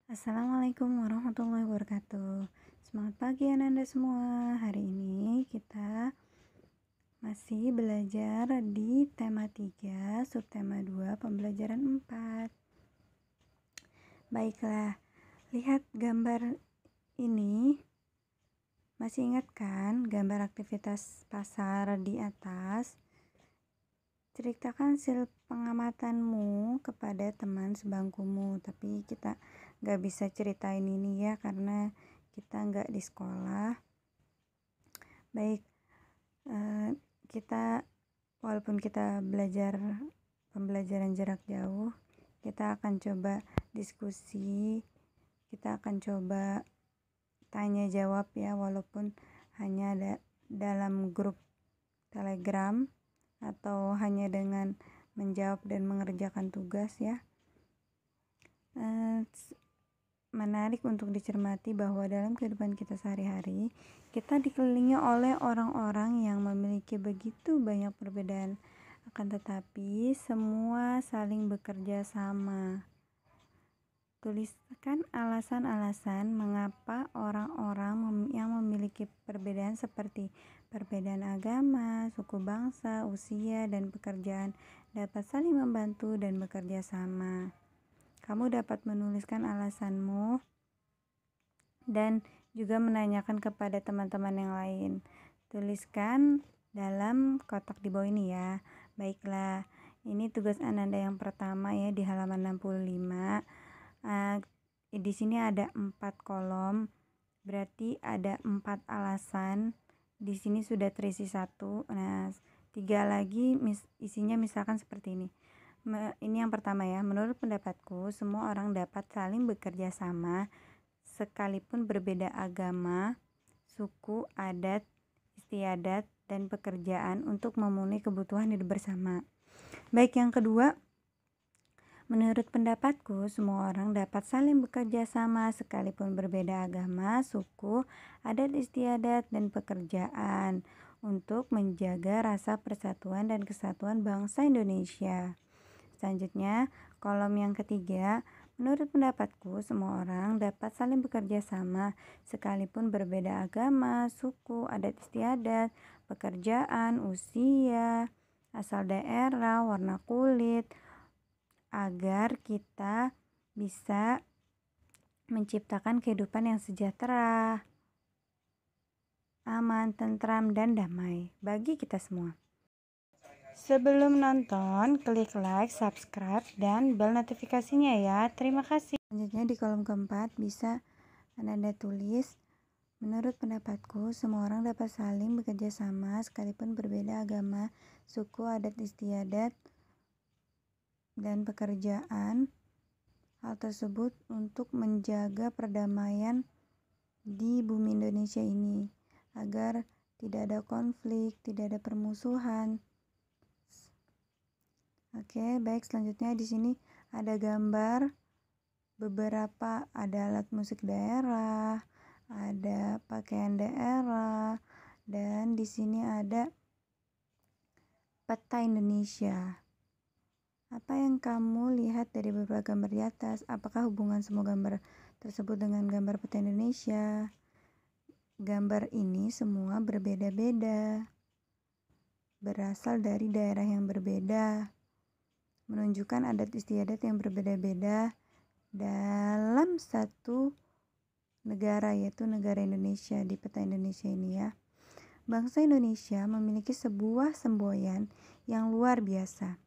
Assalamualaikum warahmatullahi wabarakatuh. Semangat pagi Ananda semua. Hari ini kita masih belajar di tema 3, subtema 2, pembelajaran 4. Baiklah, lihat gambar ini. Masih ingat kan gambar aktivitas pasar di atas? Ceritakan hasil pengamatanmu kepada teman sebangkumu. Tapi kita gak bisa ceritain ini ya, karena kita gak di sekolah. Baik, kita walaupun kita belajar pembelajaran jarak jauh, kita akan coba diskusi, kita akan coba tanya jawab ya, walaupun hanya ada dalam grup Telegram atau hanya dengan menjawab dan mengerjakan tugas ya. Menarik untuk dicermati bahwa dalam kehidupan kita sehari-hari, kita dikelilingi oleh orang-orang yang memiliki begitu banyak perbedaan, akan tetapi semua saling bekerja sama. Tuliskan alasan-alasan mengapa orang-orang yang memiliki perbedaan seperti perbedaan agama, suku bangsa, usia, dan pekerjaan dapat saling membantu dan bekerja sama. Kamu dapat menuliskan alasanmu dan juga menanyakan kepada teman-teman yang lain. Tuliskan dalam kotak di bawah ini ya. Baiklah, ini tugas Ananda yang pertama ya, di halaman 65. Di sini ada 4 kolom, berarti ada 4 alasan. Di sini sudah terisi 1. Nah, 3 lagi isinya misalkan seperti ini. Ini yang pertama ya. Menurut pendapatku, semua orang dapat saling bekerja sama sekalipun berbeda agama, suku, adat, istiadat, dan pekerjaan untuk memenuhi kebutuhan hidup bersama. Baik, yang kedua, menurut pendapatku, semua orang dapat saling bekerja sama sekalipun berbeda agama, suku, adat istiadat, dan pekerjaan untuk menjaga rasa persatuan dan kesatuan bangsa Indonesia. Selanjutnya, kolom yang ketiga, menurut pendapatku, semua orang dapat saling bekerja sama sekalipun berbeda agama, suku, adat istiadat, pekerjaan, usia, asal daerah, warna kulit, agar kita bisa menciptakan kehidupan yang sejahtera, aman, tentram, dan damai bagi kita semua. Sebelum nonton, klik like, subscribe, dan bel notifikasinya ya. Terima kasih. Selanjutnya di kolom keempat bisa Anda tulis, menurut pendapatku, semua orang dapat saling bekerja sama sekalipun berbeda agama, suku, adat istiadat, dan pekerjaan. Hal tersebut untuk menjaga perdamaian di bumi Indonesia ini agar tidak ada konflik, tidak ada permusuhan. Oke, baik, selanjutnya di sini ada gambar beberapa, ada alat musik daerah, ada pakaian daerah, dan di sini ada peta Indonesia. Apa yang kamu lihat dari beberapa gambar di atas? Apakah hubungan semua gambar tersebut dengan gambar peta Indonesia? Gambar ini semua berbeda-beda, berasal dari daerah yang berbeda, menunjukkan adat istiadat yang berbeda-beda dalam satu negara, yaitu negara Indonesia. Di peta Indonesia ini ya, bangsa Indonesia memiliki sebuah semboyan yang luar biasa.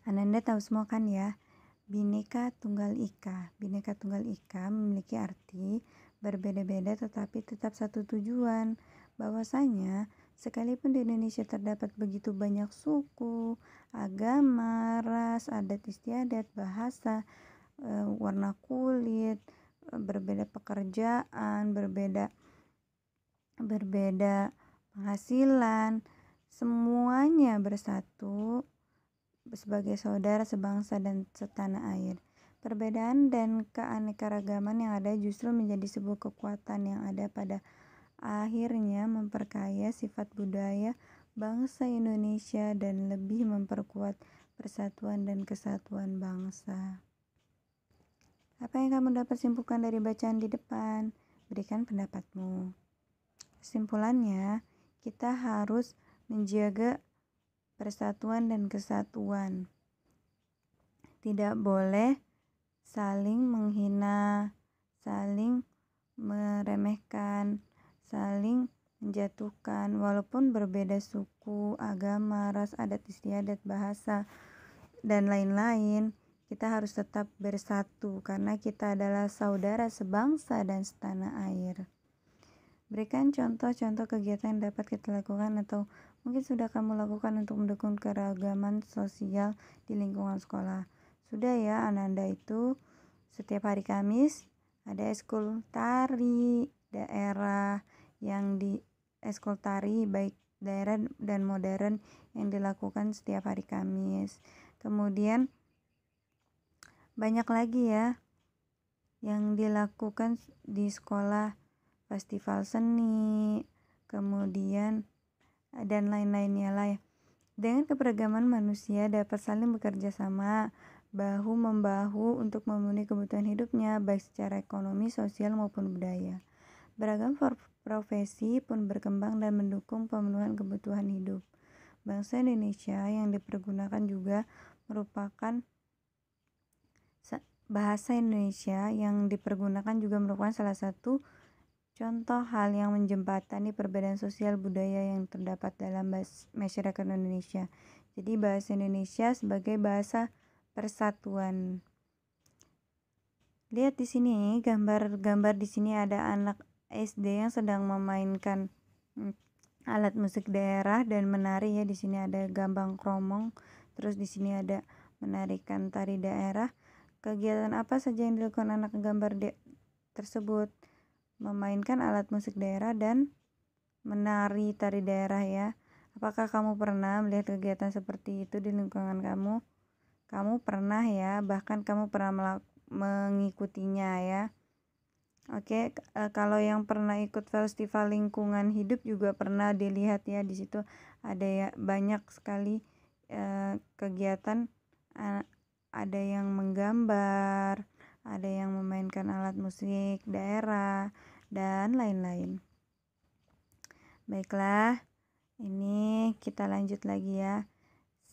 Ananda tahu semua kan ya, Bhinneka Tunggal Ika. Bhinneka Tunggal Ika memiliki arti berbeda-beda tetapi tetap satu tujuan, bahwasanya sekalipun di Indonesia terdapat begitu banyak suku, agama, ras, adat istiadat, bahasa, warna kulit, berbeda pekerjaan, berbeda penghasilan, semuanya bersatu sebagai saudara sebangsa dan setanah air. Perbedaan dan keanekaragaman yang ada justru menjadi sebuah kekuatan yang ada pada akhirnya memperkaya sifat budaya bangsa Indonesia dan lebih memperkuat persatuan dan kesatuan bangsa. Apa yang kamu dapat simpulkan dari bacaan di depan? Berikan pendapatmu. Kesimpulannya, kita harus menjaga persatuan dan kesatuan. Tidak boleh saling menghina, saling meremehkan, saling menjatuhkan, walaupun berbeda suku, agama, ras, adat istiadat, bahasa, dan lain-lain. Kita harus tetap bersatu karena kita adalah saudara sebangsa dan setanah air. Berikan contoh-contoh kegiatan yang dapat kita lakukan atau mungkin sudah kamu lakukan untuk mendukung keragaman sosial di lingkungan sekolah. Sudah ya, Ananda itu setiap hari Kamis ada ekskul tari daerah yang di ekskul tari baik daerah dan modern yang dilakukan setiap hari Kamis. Kemudian banyak lagi ya yang dilakukan di sekolah, festival seni, kemudian dan lain-lainnya lah ya. Dengan keberagaman manusia dapat saling bekerja sama, bahu-membahu untuk memenuhi kebutuhan hidupnya, baik secara ekonomi, sosial maupun budaya. Beragam profesi pun berkembang dan mendukung pemenuhan kebutuhan hidup. Bangsa Indonesia yang dipergunakan juga merupakan bahasa Indonesia yang dipergunakan juga merupakan salah satu contoh hal yang menjembatani perbedaan sosial budaya yang terdapat dalam masyarakat Indonesia. Jadi bahasa Indonesia sebagai bahasa persatuan. Lihat di sini, gambar di sini ada anak SD yang sedang memainkan alat musik daerah dan menari ya. Di sini ada gambang kromong, terus di sini ada menarikan tari daerah. Kegiatan apa saja yang dilakukan anak gambar tersebut? Memainkan alat musik daerah dan menari tari daerah ya. Apakah kamu pernah melihat kegiatan seperti itu di lingkungan kamu? Kamu pernah ya, bahkan kamu pernah mengikutinya ya. Oke, kalau yang pernah ikut festival lingkungan hidup juga pernah dilihat ya, di situ ada ya banyak sekali kegiatan, ada yang menggambar, ada yang memainkan alat musik daerah, dan lain-lain. Baiklah, ini kita lanjut lagi ya.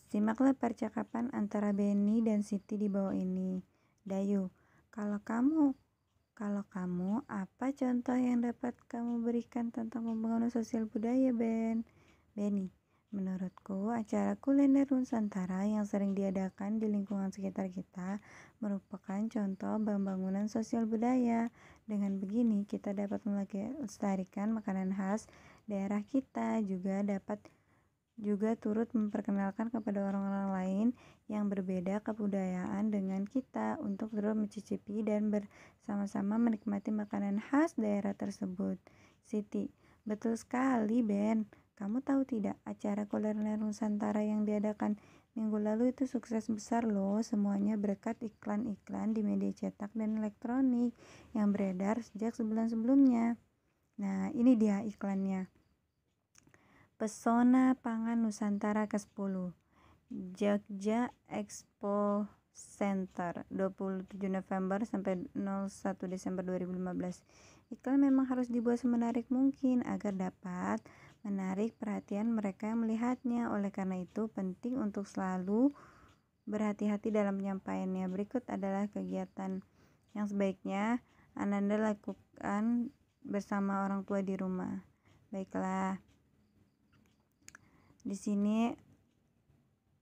Simaklah percakapan antara Benny dan Siti di bawah ini. Dayu, kalau kamu, apa contoh yang dapat kamu berikan tentang pembangunan sosial budaya, Benny? Menurutku, acara kuliner Nusantara yang sering diadakan di lingkungan sekitar kita merupakan contoh pembangunan sosial budaya. Dengan begini, kita dapat melestarikan makanan khas daerah kita, juga turut memperkenalkan kepada orang-orang lain yang berbeda kebudayaan dengan kita untuk terus mencicipi dan bersama-sama menikmati makanan khas daerah tersebut. Siti, betul sekali, Ben. Kamu tahu tidak, acara kuliner Nusantara yang diadakan minggu lalu itu sukses besar loh, semuanya berkat iklan-iklan di media cetak dan elektronik yang beredar sejak sebulan sebelumnya. Nah, ini dia iklannya. Pesona Pangan Nusantara ke-10, Jogja Expo Center, 27 November sampai 01 Desember 2015. Iklan memang harus dibuat semenarik mungkin agar dapat menarik perhatian mereka yang melihatnya. Oleh karena itu, penting untuk selalu berhati-hati dalam penyampaiannya. Berikut adalah kegiatan yang sebaiknya Ananda lakukan bersama orang tua di rumah. Baiklah, di sini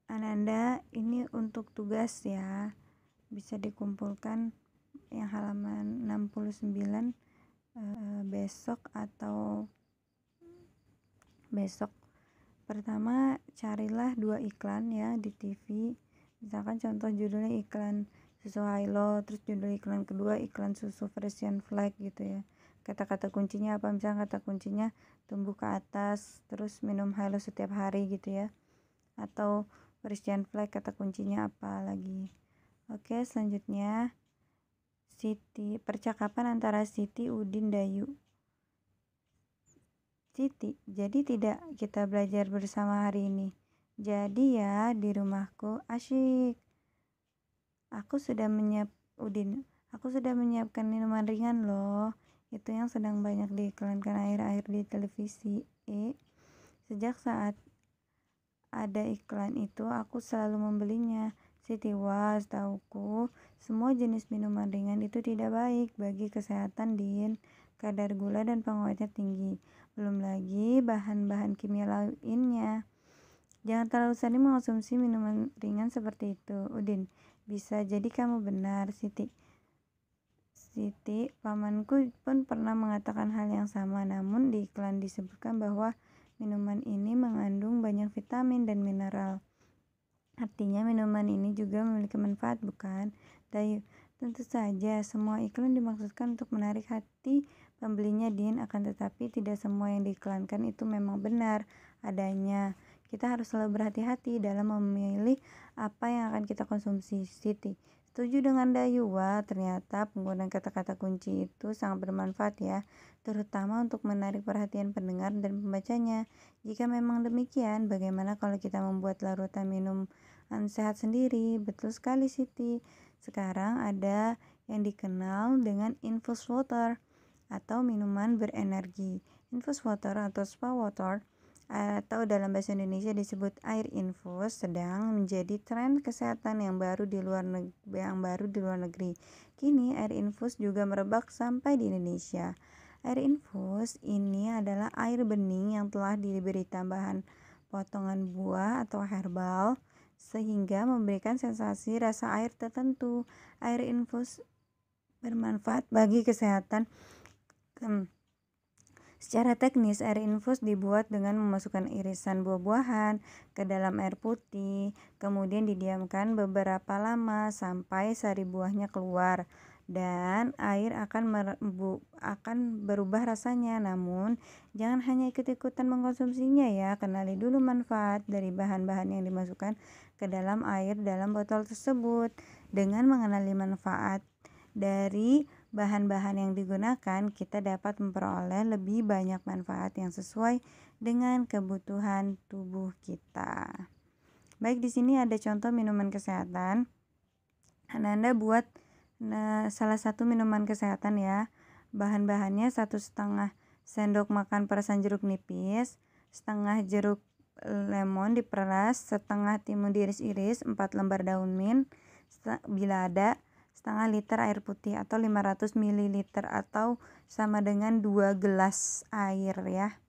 Ananda ini untuk tugas ya, bisa dikumpulkan yang halaman 69 besok atau besok. Pertama, carilah 2 iklan ya di TV. Misalkan contoh judulnya iklan susu Hilo, terus judul iklan kedua iklan susu Frisian Flag gitu ya. Kata-kata kuncinya apa? Misalnya kata kuncinya tumbuh ke atas, terus minum Hilo setiap hari gitu ya. Atau Frisian Flag kata kuncinya apa lagi. Oke, selanjutnya Siti, percakapan antara Siti, Udin, Dayu. Siti, jadi tidak kita belajar bersama hari ini? Jadi ya, di rumahku asyik. Aku sudah Aku sudah menyiapkan minuman ringan loh. Itu yang sedang banyak diiklankan akhir-akhir di televisi. Sejak saat ada iklan itu, aku selalu membelinya. Siti, wah, setauku, semua jenis minuman ringan itu tidak baik bagi kesehatan, Din. Kadar gula dan pengawetnya tinggi. Belum lagi bahan-bahan kimia lainnya. Jangan terlalu sering mengonsumsi minuman ringan seperti itu, Udin. Bisa jadi kamu benar, Siti. Pamanku pun pernah mengatakan hal yang sama, namun di iklan disebutkan bahwa minuman ini mengandung banyak vitamin dan mineral. Artinya minuman ini juga memiliki manfaat, bukan? Dayu, tentu saja semua iklan dimaksudkan untuk menarik hati pembelinya, Din. Akan tetapi tidak semua yang diiklankan itu memang benar adanya. Kita harus selalu berhati-hati dalam memilih apa yang akan kita konsumsi, Siti. Setuju dengan Dayu. Wah, ternyata penggunaan kata-kata kunci itu sangat bermanfaat ya, terutama untuk menarik perhatian pendengar dan pembacanya. Jika memang demikian, bagaimana kalau kita membuat larutan minum sehat sendiri? Betul sekali, Siti. Sekarang ada yang dikenal dengan infused water atau minuman berenergi. Infused water atau spa water atau dalam bahasa Indonesia disebut air infus sedang menjadi tren kesehatan yang baru di luar negeri. Kini air infus juga merebak sampai di Indonesia. Air infus ini adalah air bening yang telah diberi tambahan potongan buah atau herbal sehingga memberikan sensasi rasa air tertentu. Air infus bermanfaat bagi kesehatan. Secara teknis, air infus dibuat dengan memasukkan irisan buah-buahan ke dalam air putih, kemudian didiamkan beberapa lama sampai sari buahnya keluar, dan air akan berubah rasanya. Namun, jangan hanya ikut-ikutan mengkonsumsinya ya. Kenali dulu manfaat dari bahan-bahan yang dimasukkan ke dalam air dalam botol tersebut. Dengan mengenali manfaat dari bahan-bahan yang digunakan, kita dapat memperoleh lebih banyak manfaat yang sesuai dengan kebutuhan tubuh kita. Baik, di sini ada contoh minuman kesehatan. Anda buat salah satu minuman kesehatan ya. Bahan-bahannya 1,5 sendok makan perasan jeruk nipis, setengah jeruk lemon diperas, setengah timun diiris-iris, 4 lembar daun mint, bila ada, setengah liter air putih atau 500 ml atau sama dengan 2 gelas air ya.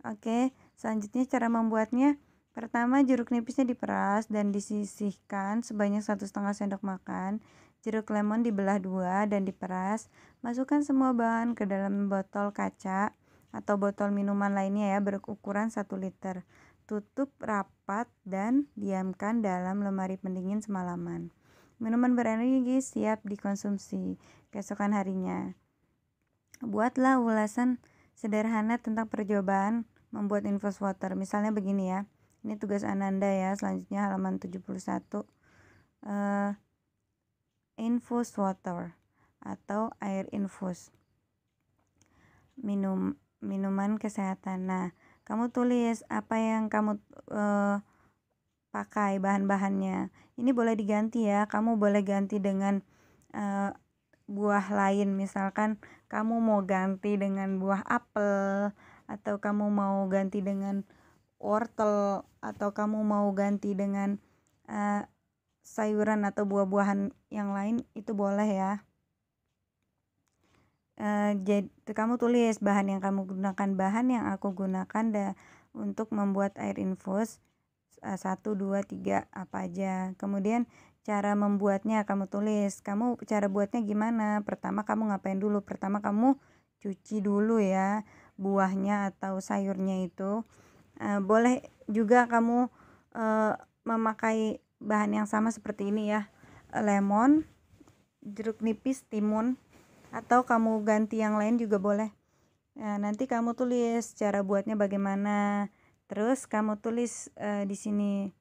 Oke, selanjutnya cara membuatnya. Pertama, jeruk nipisnya diperas dan disisihkan sebanyak 1,5 sendok makan. Jeruk lemon dibelah 2 dan diperas. Masukkan semua bahan ke dalam botol kaca atau botol minuman lainnya ya, berukuran 1 liter. Tutup rapat dan diamkan dalam lemari pendingin semalaman. Minuman berenergi siap dikonsumsi keesokan harinya. Buatlah ulasan sederhana tentang percobaan membuat infused water. Misalnya begini ya. Ini tugas Ananda ya. Selanjutnya halaman 71. Infused water atau air infus. Minuman kesehatan. Nah, kamu tulis apa yang kamu pakai bahan-bahannya. Ini boleh diganti ya. Kamu boleh ganti dengan buah lain. Misalkan kamu mau ganti dengan buah apel, atau kamu mau ganti dengan wortel, atau kamu mau ganti dengan sayuran atau buah-buahan yang lain, itu boleh ya. Jadi kamu tulis bahan yang kamu gunakan, bahan yang aku gunakan untuk membuat air infus 1, 2, 3 apa aja. Kemudian cara membuatnya kamu tulis. Kamu cara buatnya gimana? Pertama kamu ngapain dulu? Pertama kamu cuci dulu ya buahnya atau sayurnya itu. Boleh juga kamu memakai bahan yang sama seperti ini ya. Lemon, jeruk nipis, timun, atau kamu ganti yang lain juga boleh. Nanti kamu tulis cara buatnya bagaimana. Terus kamu tulis di sini,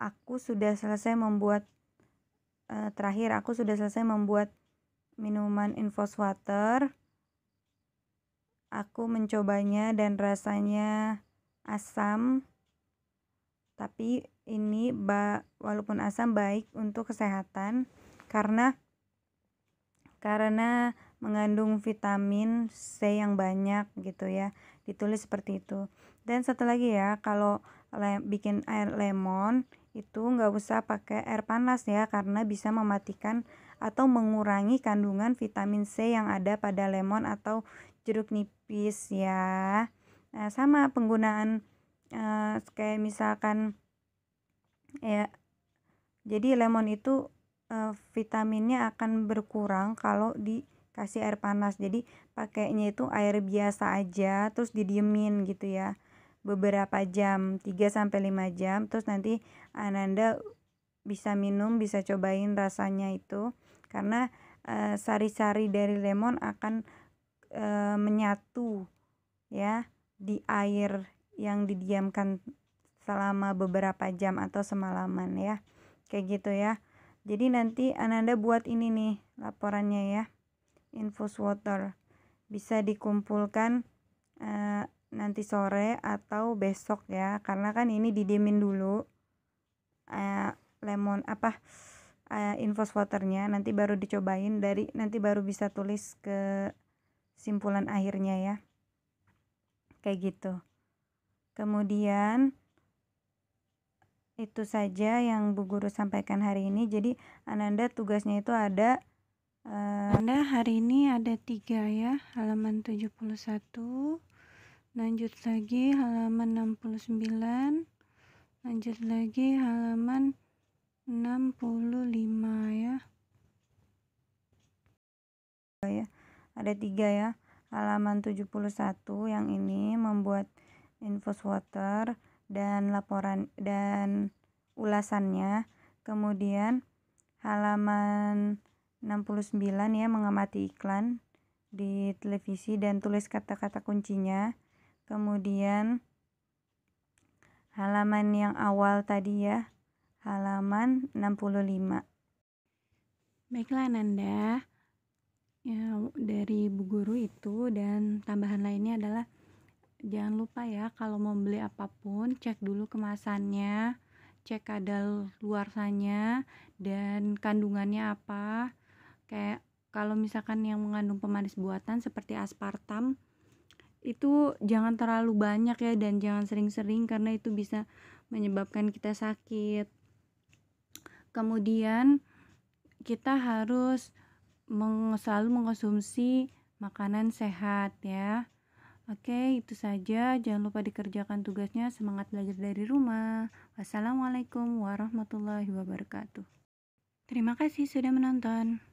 aku sudah selesai membuat minuman infused water. Aku mencobanya dan rasanya asam, tapi ini walaupun asam baik untuk kesehatan karena mengandung vitamin C yang banyak gitu ya, ditulis seperti itu. Dan satu lagi ya, kalau bikin air lemon itu nggak usah pakai air panas ya, karena bisa mematikan atau mengurangi kandungan vitamin C yang ada pada lemon atau jeruk nipis ya. Nah, sama penggunaan kayak misalkan ya, jadi lemon itu vitaminnya akan berkurang kalau dikasih air panas. Jadi pakainya itu air biasa aja, terus didiemin gitu ya, beberapa jam, 3-5 jam. Terus nanti Ananda bisa minum, bisa cobain rasanya itu, karena sari-sari dari lemon akan menyatu ya di air yang didiamkan selama beberapa jam atau semalaman ya, kayak gitu ya. Jadi nanti Ananda buat ini nih laporannya ya, infus water, bisa dikumpulkan nanti sore atau besok ya, karena kan ini didiemin dulu infus waternya, nanti baru dicobain, nanti baru bisa tulis ke simpulan akhirnya ya, kayak gitu. Kemudian itu saja yang Bu Guru sampaikan hari ini. Jadi Ananda tugasnya itu ada Anda hari ini ada 3 ya, halaman 71, lanjut lagi halaman 69, lanjut lagi halaman 65 ya. Ada 3 ya, halaman 71 yang ini membuat infus water dan laporan dan ulasannya. Kemudian halaman 69 ya, mengamati iklan di televisi dan tulis kata-kata kuncinya. Kemudian halaman yang awal tadi ya, halaman 65. Baiklah Ananda, ya, dari Bu Guru itu, dan tambahan lainnya adalah jangan lupa ya, kalau mau beli apapun cek dulu kemasannya, cek kadaluarsanya dan kandungannya apa. Kayak kalau misalkan yang mengandung pemanis buatan seperti aspartam itu jangan terlalu banyak ya, dan jangan sering-sering karena itu bisa menyebabkan kita sakit. Kemudian kita harus selalu mengkonsumsi makanan sehat ya. Oke, itu saja. Jangan lupa dikerjakan tugasnya. Semangat belajar dari rumah. Wassalamualaikum warahmatullahi wabarakatuh. Terima kasih sudah menonton.